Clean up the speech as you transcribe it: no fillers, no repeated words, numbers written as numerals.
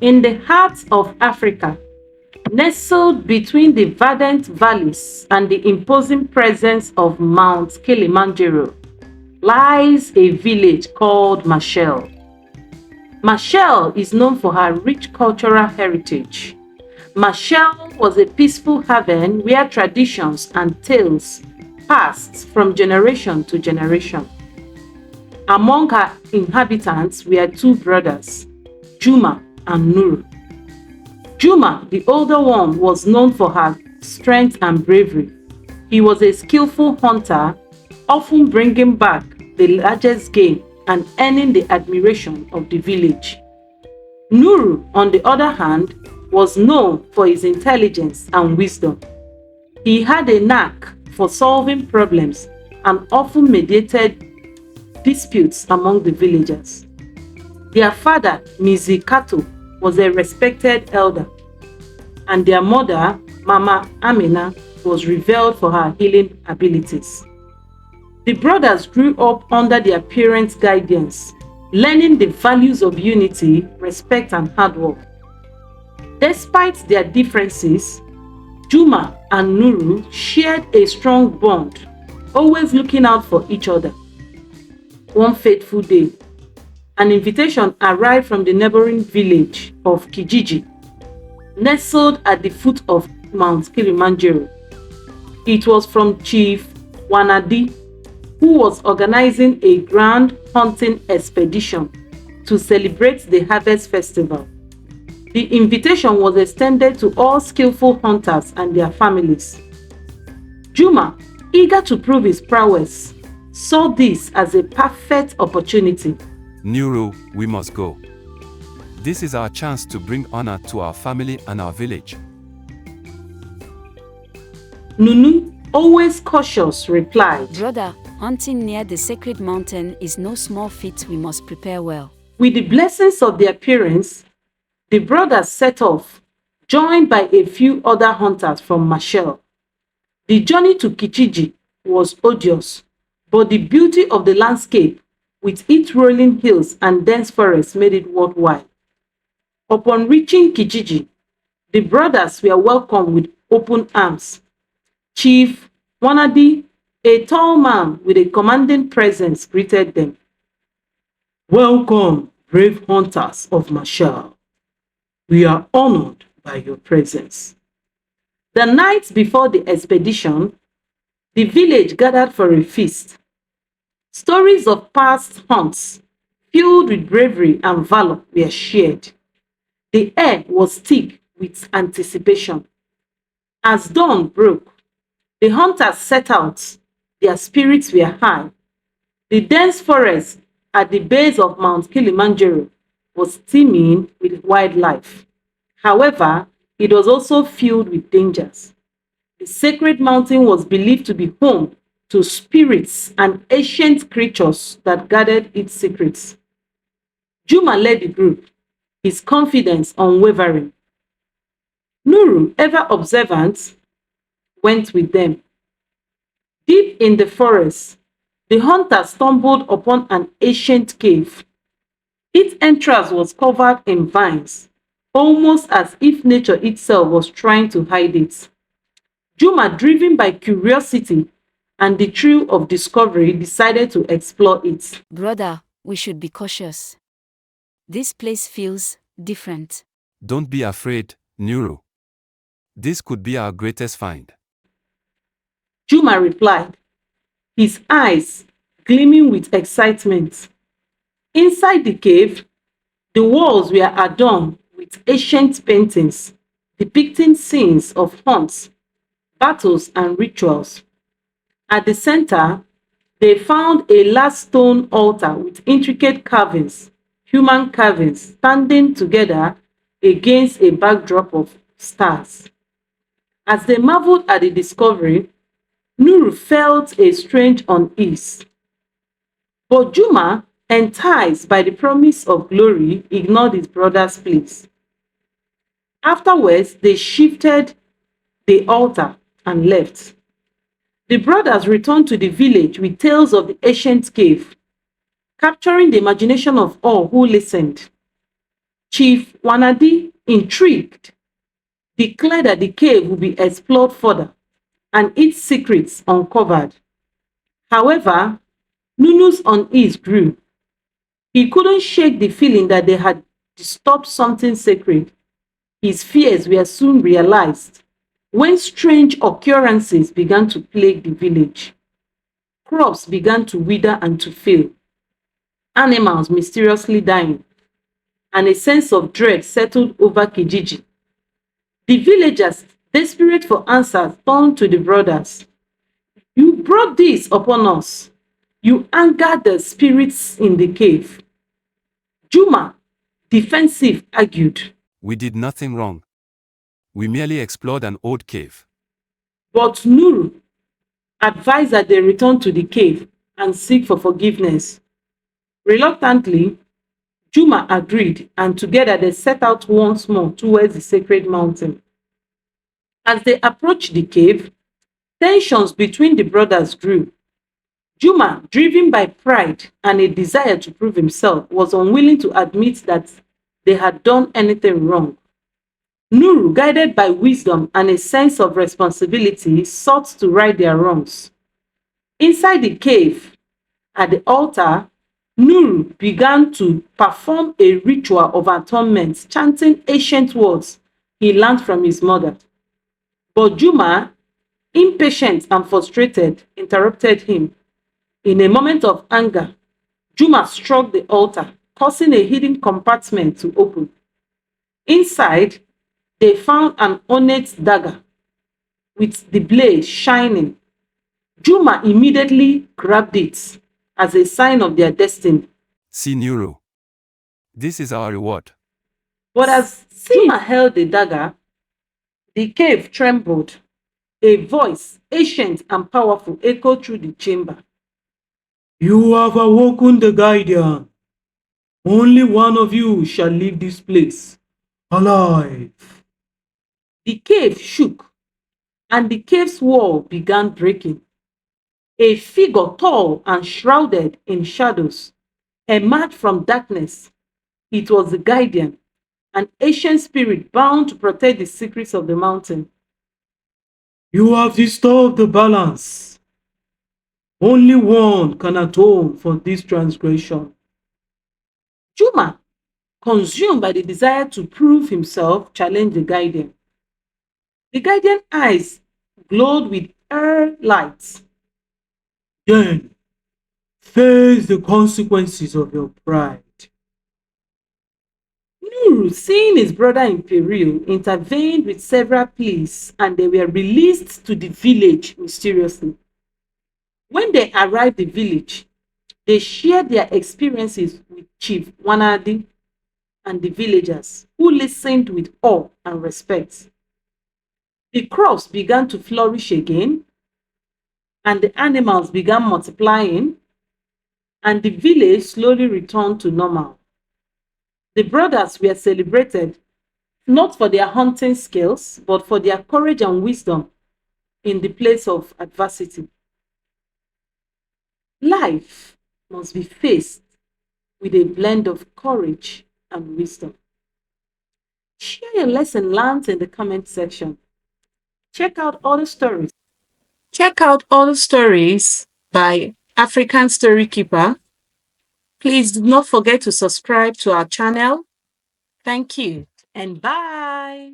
In the heart of Africa, nestled between the verdant valleys and the imposing presence of Mount Kilimanjaro, lies a village called Machel. Machel is known for her rich cultural heritage. Machel was a peaceful haven where traditions and tales passed from generation to generation. Among her inhabitants were two brothers, Juma and Nuru. Juma, the older one, was known for her strength and bravery. He was a skillful hunter, often bringing back the largest game and earning the admiration of the village. Nuru, on the other hand, was known for his intelligence and wisdom. He had a knack for solving problems and often mediated disputes among the villagers. Their father, Mizikato, was a respected elder, and their mother, Mama Amina, was revered for her healing abilities. The brothers grew up under their parents' guidance, learning the values of unity, respect, and hard work. Despite their differences, Juma and Nuru shared a strong bond, always looking out for each other. One fateful day, an invitation arrived from the neighboring village of Kijiji, nestled at the foot of Mount Kilimanjaro. It was from Chief Wanadi, who was organizing a grand hunting expedition to celebrate the harvest festival. The invitation was extended to all skillful hunters and their families. Juma, eager to prove his prowess, saw this as a perfect opportunity. Nuru, we must go. This is our chance to bring honor to our family and our village. Nunu, always cautious, replied, Brother, hunting near the sacred mountain is no small feat. We must prepare well. With the blessings of their parents, the brothers set off, joined by a few other hunters from Machel. The journey to Kichiji was odious, but the beauty of the landscape, with its rolling hills and dense forests, made it worthwhile. Upon reaching Kichiji, the brothers were welcomed with open arms. Chief Wanadi, a tall man with a commanding presence, greeted them. Welcome, brave hunters of Machel. We are honored by your presence. The night before the expedition, the village gathered for a feast. Stories of past hunts, filled with bravery and valor, were shared. The air was thick with anticipation. As dawn broke, the hunters set out. Their spirits were high. The dense forest at the base of Mount Kilimanjaro was teeming with wildlife. However, it was also filled with dangers. The sacred mountain was believed to be home to spirits and ancient creatures that guarded its secrets. Juma led the group, his confidence unwavering. Nuru, ever observant, went with them. Deep in the forest, the hunters stumbled upon an ancient cave. Its entrance was covered in vines, almost as if nature itself was trying to hide it. Juma, driven by curiosity and the thrill of discovery, decided to explore it. Brother, we should be cautious. This place feels different. Don't be afraid, Nuru. This could be our greatest find. Juma replied, his eyes gleaming with excitement. Inside the cave, the walls were adorned with ancient paintings depicting scenes of hunts, battles, and rituals. At the center, they found a large stone altar with intricate carvings, human carvings, standing together against a backdrop of stars. As they marveled at the discovery, Nuru felt a strange unease. But Juma, enticed by the promise of glory, ignored his brother's pleas. Afterwards, they shifted the altar and left. The brothers returned to the village with tales of the ancient cave, capturing the imagination of all who listened. Chief Wanadi, intrigued, declared that the cave would be explored further and its secrets uncovered. However, Nunu's unease grew. He couldn't shake the feeling that they had disturbed something sacred. His fears were soon realized when strange occurrences began to plague the village. Crops began to wither and to fail, animals mysteriously dying, and a sense of dread settled over Kijiji. The villagers, desperate for answers, turned to the brothers. You brought this upon us. You angered the spirits in the cave. Juma, defensive, argued. We did nothing wrong. We merely explored an old cave. But Nuru advised that they return to the cave and seek for forgiveness. Reluctantly, Juma agreed, and together they set out once more towards the sacred mountain. As they approached the cave, tensions between the brothers grew. Juma, driven by pride and a desire to prove himself, was unwilling to admit that they had done anything wrong. Nuru, guided by wisdom and a sense of responsibility, sought to right their wrongs. Inside the cave, at the altar, Nuru began to perform a ritual of atonement, chanting ancient words he learned from his mother. But Juma, impatient and frustrated, interrupted him. In a moment of anger, Juma struck the altar, causing a hidden compartment to open. Inside, they found an ornate dagger with the blade shining. Juma immediately grabbed it as a sign of their destiny. See, Nuru. This is our reward. But as Juma held the dagger, the cave trembled. A voice, ancient and powerful, echoed through the chamber. You have awoken the guardian. Only one of you shall leave this place alive. The cave shook, and the cave's wall began breaking. A figure tall and shrouded in shadows emerged from darkness. It was the guardian, an ancient spirit bound to protect the secrets of the mountain. You have disturbed the balance. Only one can atone for this transgression. Juma, consumed by the desire to prove himself, challenged the guardian. The guardian's eyes glowed with air lights. Then face the consequences of your pride. Nuru, seeing his brother in peril, intervened with several pleas, and they were released to the village mysteriously. When they arrived at the village, they shared their experiences with Chief Wanadi and the villagers, who listened with awe and respect. The crops began to flourish again, and the animals began multiplying, and the village slowly returned to normal. The brothers were celebrated not for their hunting skills, but for their courage and wisdom in the place of adversity. Life must be faced with a blend of courage and wisdom. Share your lesson learned in the comment section. Check out other stories. Check out other stories by African Storykeeper. Please do not forget to subscribe to our channel. Thank you and bye.